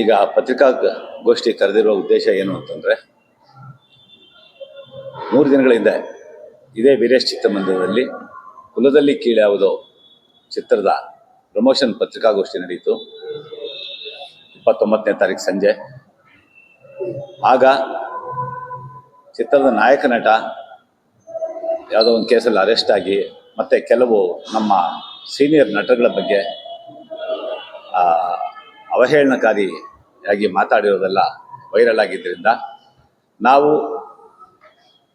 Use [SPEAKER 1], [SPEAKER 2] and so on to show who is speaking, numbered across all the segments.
[SPEAKER 1] ಈಗ ಪತ್ರಿಕಾಗೋಷ್ಠಿ ಕರೆದಿರುವ ಉದ್ದೇಶ ಏನು ಅಂತಂದರೆ, 3 ದಿನಗಳ ಹಿಂದೆ ಇದೇ ವೀರೇಶ್ ಚಿತ್ರಮಂದಿರದಲ್ಲಿ ಕುಲದಲ್ಲಿ ಕೀಳ್ಯಾವುದೋ ಚಿತ್ರದ ಪ್ರಮೋಷನ್ ಪತ್ರಿಕಾಗೋಷ್ಠಿ ನಡೆಯಿತು 29ನೇ ತಾರೀಕು ಸಂಜೆ. ಆಗ ಚಿತ್ರದ ನಾಯಕ ನಟ ಯಾವುದೋ ಒಂದು ಕೇಸಲ್ಲಿ ಅರೆಸ್ಟ್ ಆಗಿ ಮತ್ತು ಕೆಲವು ನಮ್ಮ ಸೀನಿಯರ್ ನಟರುಗಳ ಬಗ್ಗೆ ಅವಹೇಳನಕಾರಿಯಾಗಿ ಮಾತಾಡಿರೋದೆಲ್ಲ ವೈರಲ್ ಆಗಿದ್ದರಿಂದ ನಾವು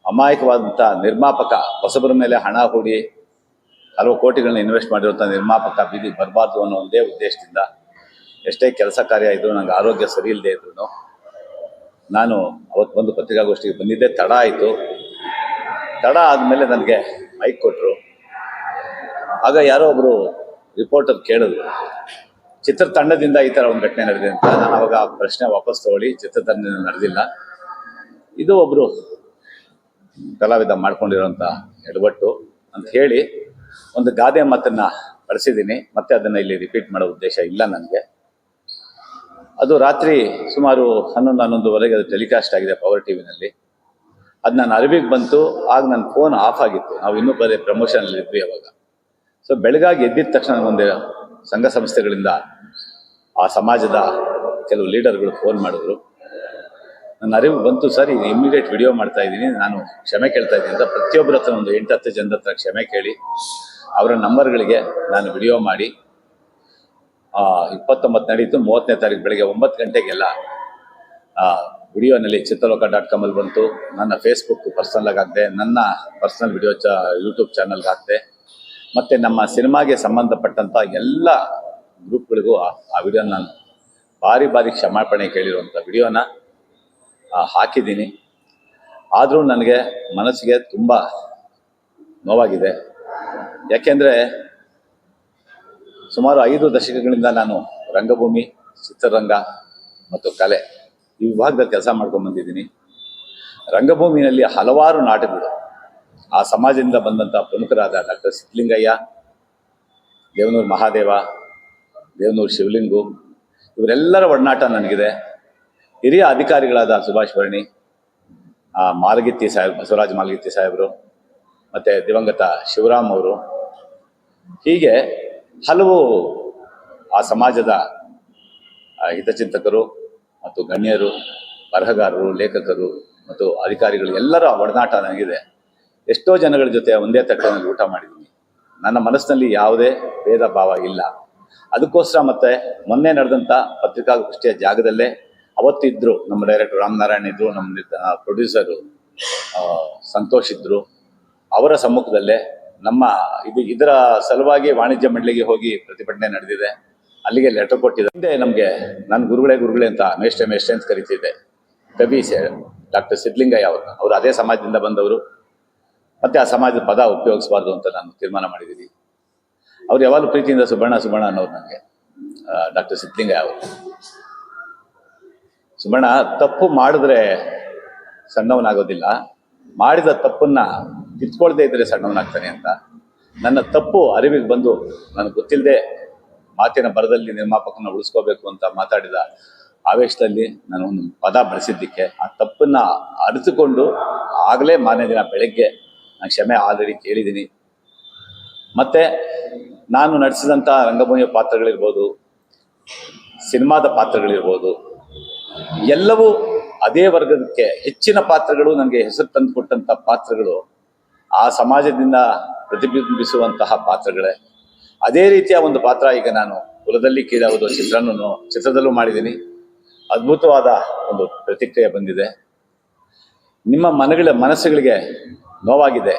[SPEAKER 1] ಅಮಾಯಕವಾದಂಥ ನಿರ್ಮಾಪಕ ಹೊಸಬರ ಮೇಲೆ ಹಣ ಹೂಡಿ ಹಲವು ಕೋಟಿಗಳನ್ನ ಇನ್ವೆಸ್ಟ್ ಮಾಡಿರುವಂಥ ನಿರ್ಮಾಪಕ ಬೀದಿ ಬರಬಾರ್ದು ಅನ್ನೋ ಒಂದೇ ಉದ್ದೇಶದಿಂದ, ಎಷ್ಟೇ ಕೆಲಸ ಕಾರ್ಯ ಇದ್ದರೂ ನನಗೆ ಆರೋಗ್ಯ ಸರಿ ಇಲ್ಲದೆ ಇದ್ರೂ ನಾನು ಅವತ್ತು ಬಂದು ಪತ್ರಿಕಾಗೋಷ್ಠಿಗೆ ಬಂದಿದ್ದೆ. ತಡ ಆಯಿತು. ತಡ ಆದಮೇಲೆ ನನಗೆ ಮೈಕ್ ಕೊಟ್ಟರು. ಆಗ ಯಾರೋ ಒಬ್ಬರು ರಿಪೋರ್ಟರ್ ಕೇಳಿದ್ರು, ಚಿತ್ರತಂಡದಿಂದ ಈ ಥರ ಒಂದು ಘಟನೆ ನಡೆದಿದೆ ಅಂತ. ನಾನು ಅವಾಗ ಪ್ರಶ್ನೆ ವಾಪಸ್ ತಗೊಳ್ಳಿ, ಚಿತ್ರತಂಡದಿಂದ ನಡೆದಿಲ್ಲ, ಇದು ಒಬ್ಬರು ಕಲಾವಿದ ಮಾಡ್ಕೊಂಡಿರೋಂಥ ಎಡವಟ್ಟು ಅಂತ ಹೇಳಿ ಒಂದು ಗಾದೆ ಮಾತನ್ನು ಬಳಸಿದ್ದೀನಿ. ಮತ್ತೆ ಅದನ್ನು ಇಲ್ಲಿ ರಿಪೀಟ್ ಮಾಡೋ ಉದ್ದೇಶ ಇಲ್ಲ ನನಗೆ. ಅದು ರಾತ್ರಿ ಸುಮಾರು 11-11:30 ಅದು ಟೆಲಿಕಾಸ್ಟ್ ಆಗಿದೆ ಪವರ್ ಟಿವಿನಲ್ಲಿ. ಅದು ನನ್ನ ಅರಿವಿಗೆ ಬಂತು. ಆಗ ನನ್ನ ಫೋನ್ ಆಫ್ ಆಗಿತ್ತು. ನಾವು ಇನ್ನೂ ಬರೀ ಪ್ರಮೋಷನಲ್ಲಿ ಇದ್ವಿ ಅವಾಗ. ಸೊ ಬೆಳಗಾಗಿ ಎದ್ದಿದ ತಕ್ಷಣ ಒಂದು ಸಂಘ ಸಂಸ್ಥೆಗಳಿಂದ ಆ ಸಮಾಜದ ಕೆಲವು ಲೀಡರ್ಗಳು ಫೋನ್ ಮಾಡಿದ್ರು. ನನ್ನ ಅರಿವು ಬಂತು, ಸರ್ ಈಗ ಇಮ್ಮಿಡಿಯೇಟ್ ವಿಡಿಯೋ ಮಾಡ್ತಾ ಇದ್ದೀನಿ, ನಾನು ಕ್ಷಮೆ ಕೇಳ್ತಾ ಇದ್ದೀನಿ ಅಂತ ಪ್ರತಿಯೊಬ್ಬರ ಹತ್ರ ಒಂದು 8-10 ಜನದ ಹತ್ರ ಕ್ಷಮೆ ಕೇಳಿ ಅವರ ನಂಬರ್ಗಳಿಗೆ ನಾನು ವಿಡಿಯೋ ಮಾಡಿ 29 ನಡೀತು. 30ನೇ ತಾರೀಕು ಬೆಳಗ್ಗೆ 9 ಗಂಟೆಗೆಲ್ಲ ವಿಡಿಯೋನಲ್ಲಿ ಚಿತ್ರಲೋಕ.com ಅಲ್ಲಿ ಬಂತು. ನನ್ನ ಫೇಸ್ಬುಕ್ ಪರ್ಸನಲ್ಲಾಗಿ ಹಾಕಿದೆ, ನನ್ನ ಪರ್ಸನಲ್ ವಿಡಿಯೋ ಯೂಟ್ಯೂಬ್ ಚಾನಲ್ಗೆ ಹಾಕಿದೆ, ಮತ್ತು ನಮ್ಮ ಸಿನಿಮಾಗೆ ಸಂಬಂಧಪಟ್ಟಂಥ ಎಲ್ಲ ಗ್ರೂಪ್ಗಳಿಗೂ ಆ ವಿಡಿಯೋನ ನಾನು ಬಾರಿ ಕ್ಷಮಾಪಣೆ ಕೇಳಿರುವಂಥ ವಿಡಿಯೋನ ಹಾಕಿದ್ದೀನಿ. ಆದರೂ ನನಗೆ ಮನಸ್ಸಿಗೆ ತುಂಬ ನೋವಾಗಿದೆ. ಯಾಕೆಂದರೆ ಸುಮಾರು 5 ದಶಕಗಳಿಂದ ನಾನು ರಂಗಭೂಮಿ, ಚಿತ್ರರಂಗ ಮತ್ತು ಕಲೆ ಈ ವಿಭಾಗದಲ್ಲಿ ಕೆಲಸ ಮಾಡ್ಕೊಂಡು ಬಂದಿದ್ದೀನಿ. ರಂಗಭೂಮಿಯಲ್ಲಿ ಹಲವಾರು ನಾಟಕಗಳು ಆ ಸಮಾಜದಿಂದ ಬಂದಂಥ ಪ್ರಮುಖರಾದ ಡಾಕ್ಟರ್ ಸಿದ್ಧಲಿಂಗಯ್ಯ, ದೇವನೂರು ಮಹಾದೇವ, ದೇವನೂರು ಶಿವಲಿಂಗು, ಇವರೆಲ್ಲರ ಒಡನಾಟ ನನಗಿದೆ. ಹಿರಿಯ ಅಧಿಕಾರಿಗಳಾದ ಸುಭಾಷ್ ವರ್ಣಿ, ಮಾಲಗಿತ್ತಿ ಸಾಹೇಬ್, ಬಸವರಾಜ ಮಾಲಗಿತ್ತಿ ಸಾಹೇಬರು, ಮತ್ತು ದಿವಂಗತ ಶಿವರಾಮ್ ಅವರು, ಹೀಗೆ ಹಲವು ಆ ಸಮಾಜದ ಹಿತಚಿಂತಕರು ಮತ್ತು ಗಣ್ಯರು, ಬರಹಗಾರರು, ಲೇಖಕರು ಮತ್ತು ಅಧಿಕಾರಿಗಳು ಎಲ್ಲರ ಒಡನಾಟ ನನಗಿದೆ. ಎಷ್ಟೋ ಜನಗಳ ಜೊತೆ ಒಂದೇ ತಟ್ಟೆನಲ್ಲಿ ಊಟ ಮಾಡಿದ್ದೀನಿ. ನನ್ನ ಮನಸ್ಸಿನಲ್ಲಿ ಯಾವುದೇ ಭೇದ ಭಾವ ಇಲ್ಲ. ಅದಕ್ಕೋಸ್ಕರ ಮತ್ತೆ ಮೊನ್ನೆ ನಡೆದಂಥ ಪತ್ರಿಕಾಗೋಷ್ಠಿಯ ಜಾಗದಲ್ಲೇ ಅವತ್ತಿದ್ದರು ನಮ್ಮ ಡೈರೆಕ್ಟರ್ ರಾಮನಾರಾಯಣ್ ಇದ್ದರು, ನಮ್ಮ ಪ್ರೊಡ್ಯೂಸರು ಸಂತೋಷ್ ಇದ್ದರು. ಅವರ ಸಮ್ಮುಖದಲ್ಲೇ ನಮ್ಮ ಇದರ ಸಲುವಾಗಿ ವಾಣಿಜ್ಯ ಮಂಡಳಿಗೆ ಹೋಗಿ ಪ್ರತಿಭಟನೆ ನಡೆದಿದೆ. ಅಲ್ಲಿಗೆ ಲೆಟರ್ ಕೊಟ್ಟಿದೆ. ಹಿಂದೆ ನಮಗೆ ನಾನು ಗುರುಗಳೇ ಅಂತ ಮೇಷ್ಟೆ ಅಂತ ಕರಿತಿದ್ದೆ. ಕವಿ ಡಾಕ್ಟರ್ ಸಿದ್ಧಲಿಂಗಯ್ಯ ಅವರು ಅದೇ ಸಮಾಜದಿಂದ ಬಂದವರು. ಮತ್ತು ಆ ಸಮಾಜದ ಪದ ಉಪಯೋಗಿಸಬಾರ್ದು ಅಂತ ನಾನು ತೀರ್ಮಾನ ಮಾಡಿದ್ದೀನಿ. ಅವ್ರು ಯಾವಾಗಲೂ ಪ್ರೀತಿಯಿಂದ ಸುಬಣ್ಣ ಅನ್ನೋರು ನನಗೆ, ಡಾಕ್ಟರ್ ಸಿದ್ಧಲಿಂಗಯ್ಯ ಅವರು. ಸುಬಣ್ಣ ತಪ್ಪು ಮಾಡಿದ್ರೆ ಸಣ್ಣವನಾಗೋದಿಲ್ಲ, ಮಾಡಿದ ತಪ್ಪನ್ನು ಕಿತ್ಕೊಳ್ದೇ ಇದ್ದರೆ ಸಣ್ಣವನಾಗ್ತಾನೆ ಅಂತ. ನನ್ನ ತಪ್ಪು ಅರಿವಿಗೆ ಬಂದು ನನಗೆ ಗೊತ್ತಿಲ್ಲದೆ ಮಾತಿನ ಬರದಲ್ಲಿ ನಿರ್ಮಾಪಕನ ಉಳಿಸ್ಕೋಬೇಕು ಅಂತ ಮಾತಾಡಿದ ಆವೇಶದಲ್ಲಿ ನಾನು ಒಂದು ಪದ ಬಳಸಿದ್ದಕ್ಕೆ ಆ ತಪ್ಪನ್ನು ಅರಿತುಕೊಂಡು ಆಗಲೇ ಮಾರನೇ ದಿನ ಬೆಳಗ್ಗೆ ನಾನು ಕ್ಷಮೆ ಆಲ್ರೆಡಿ ಕೇಳಿದ್ದೀನಿ. ಮತ್ತು ನಾನು ನಡೆಸಿದಂಥ ರಂಗಭೂಮಿಯ ಪಾತ್ರಗಳಿರ್ಬೋದು, ಸಿನಿಮಾದ ಪಾತ್ರಗಳಿರ್ಬೋದು, ಎಲ್ಲವೂ ಅದೇ ವರ್ಗಕ್ಕೆ ಹೆಚ್ಚಿನ ಪಾತ್ರಗಳು, ನನಗೆ ಹೆಸರು ತಂದು ಕೊಟ್ಟಂಥ ಪಾತ್ರಗಳು ಆ ಸಮಾಜದಿಂದ ಪ್ರತಿಬಿಂಬಿಸುವಂತಹ ಪಾತ್ರಗಳೇ. ಅದೇ ರೀತಿಯ ಒಂದು ಪಾತ್ರ ಈಗ ನಾನು ಕುಲದಲ್ಲಿ ಕೀಳ್ಯಾವುದೋ ಚಿತ್ರದಲ್ಲೂ ಮಾಡಿದ್ದೀನಿ. ಅದ್ಭುತವಾದ ಒಂದು ಪ್ರತಿಕ್ರಿಯೆ ಬಂದಿದೆ. ನಿಮ್ಮ ಮನಸ್ಸುಗಳಿಗೆ ನೋವಾಗಿದೆ.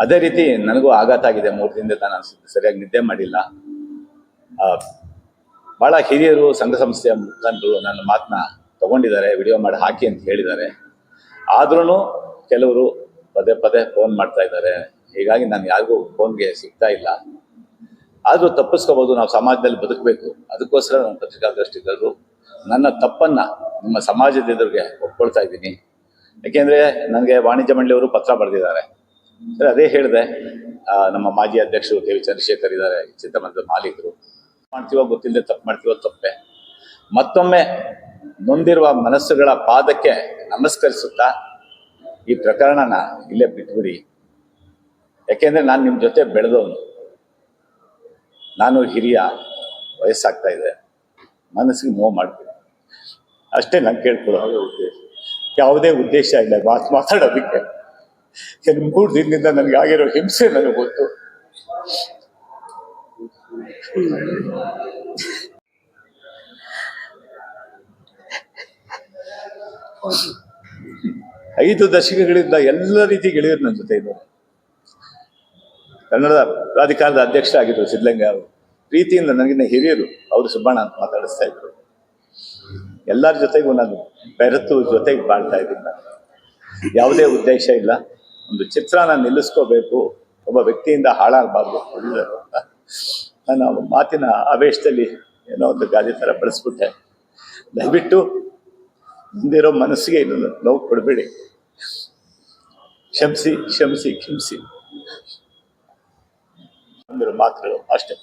[SPEAKER 1] ಅದೇ ರೀತಿ ನನಗೂ ಆಘಾತ ಆಗಿದೆ. 3 ದಿನದಿಂದ ನಾನು ಸರಿಯಾಗಿ ನಿದ್ದೆ ಮಾಡಿಲ್ಲ. ಭಾಳ ಹಿರಿಯರು, ಸಂಘ ಸಂಸ್ಥೆಯ ಮುಖಂಡರು ನನ್ನ ಮಾತನ್ನ ತಗೊಂಡಿದ್ದಾರೆ, ವಿಡಿಯೋ ಮಾಡಿ ಹಾಕಿ ಅಂತ ಹೇಳಿದ್ದಾರೆ. ಆದ್ರೂ ಕೆಲವರು ಪದೇ ಫೋನ್ ಮಾಡ್ತಾ ಇದ್ದಾರೆ. ಹೀಗಾಗಿ ನಾನು ಯಾರಿಗೂ ಫೋನ್ಗೆ ಸಿಗ್ತಾ ಇಲ್ಲ. ಆದರೂ ತಪ್ಪಿಸ್ಕೋಬೋದು, ನಾವು ಸಮಾಜದಲ್ಲಿ ಬದುಕಬೇಕು. ಅದಕ್ಕೋಸ್ಕರ ನಾನು ಪತ್ರಿಕಾಗೋಷ್ಠಿಗರು ನನ್ನ ತಪ್ಪನ್ನು ನಿಮ್ಮ ಸಮಾಜದ ಎದುರಿಗೆ ಒಪ್ಕೊಳ್ತಾ ಇದ್ದೀನಿ. ಯಾಕೆಂದರೆ ನನಗೆ ವಾಣಿಜ್ಯ ಮಂಡಳಿಯವರು ಪತ್ರ ಬರೆದಿದ್ದಾರೆ. ಸರಿ, ಅದೇ ಹೇಳಿದೆ. ನಮ್ಮ ಮಾಜಿ ಅಧ್ಯಕ್ಷರು ಕೆ ವಿ ಚಂದ್ರಶೇಖರ್ ಇದ್ದಾರೆ, ಚಿತ್ರಮಂದಿರದ ಮಾಲೀಕರು. ಮಾಡ್ತೀವೋ ಗೊತ್ತಿಲ್ಲದೆ ತಪ್ಪು ಮಾಡ್ತೀವೋ ತಪ್ಪೆ. ಮತ್ತೊಮ್ಮೆ ನೊಂದಿರುವ ಮನಸ್ಸುಗಳ ಪಾದಕ್ಕೆ ನಮಸ್ಕರಿಸುತ್ತಾ ಈ ಪ್ರಕರಣನ ಇಲ್ಲೇ ಬಿಟ್ಬಿಡಿ. ಯಾಕೆಂದ್ರೆ ನಾನು ನಿಮ್ಮ ಜೊತೆ ಬೆಳೆದವನು, ನಾನು ಹಿರಿಯ, ವಯಸ್ಸಾಗ್ತಾ ಇದೆ, ಮನಸ್ಸಿಗೆ ನೋವು ಮಾಡ್ತೀನಿ ಅಷ್ಟೇ. ನಾನು ಕೇಳ್ಕೊಳ್ಳೋ ಯಾವುದೇ ಉದ್ದೇಶ ಇಲ್ಲ ಮಾತಾಡೋದಕ್ಕೆ. 3 ದಿನದಿಂದ ನನಗೆ ಆಗಿರೋ ಹಿಂಸೆ ನನಗೆ ಗೊತ್ತು. ಐದು ದಶಕಗಳಿಂದ ಎಲ್ಲ ರೀತಿ ಗೆಳೆಯರು ನನ್ನ ಜೊತೆ ಇದ್ದಾರೆ. ಕನ್ನಡದ ಪ್ರಾಧಿಕಾರದ ಅಧ್ಯಕ್ಷರಾಗಿದ್ದರು ಸಿದ್ಧಲಿಂಗ ಅವರು, ಪ್ರೀತಿಯಿಂದ ನನಗಿನ್ನ ಹಿರಿಯರು, ಅವರು ಸುಬ್ಬಣ್ಣ ಅಂತ ಮಾತಾಡಿಸ್ತಾ ಇದ್ರು. ಎಲ್ಲರ ಜೊತೆಗೂ ನಾನು ಬೆರೆತು ಜೊತೆಗೆ ಬಾಳ್ತಾ ಇದ್ದೀನಿ. ನಾನು ಯಾವುದೇ ಉದ್ದೇಶ ಇಲ್ಲ, ಒಂದು ಚಿತ್ರನ ನಿಲ್ಲಿಸ್ಕೋಬೇಕು, ಒಬ್ಬ ವ್ಯಕ್ತಿಯಿಂದ ಹಾಳಾಗಬಾರ್ದು ಅಂತ ನಾನು ಮಾತಿನ ಆವೇಶದಲ್ಲಿ ಏನೋ ಒಂದು ಗಾದೆ ಥರ ಬಳಸ್ಬಿಟ್ಟೆ. ದಯವಿಟ್ಟು ಮುಂದಿರೋ ಮನಸ್ಸಿಗೆ ಇನ್ನೊಂದು ನೋವು ಕೊಡಬೇಡಿ. ಕ್ಷಮಿಸಿ ಕ್ಷಮಿಸಿ ಕ್ಷಮಿಸಿ ಅಂದಿರೋ ಮಾತುಗಳು ಅಷ್ಟೇ.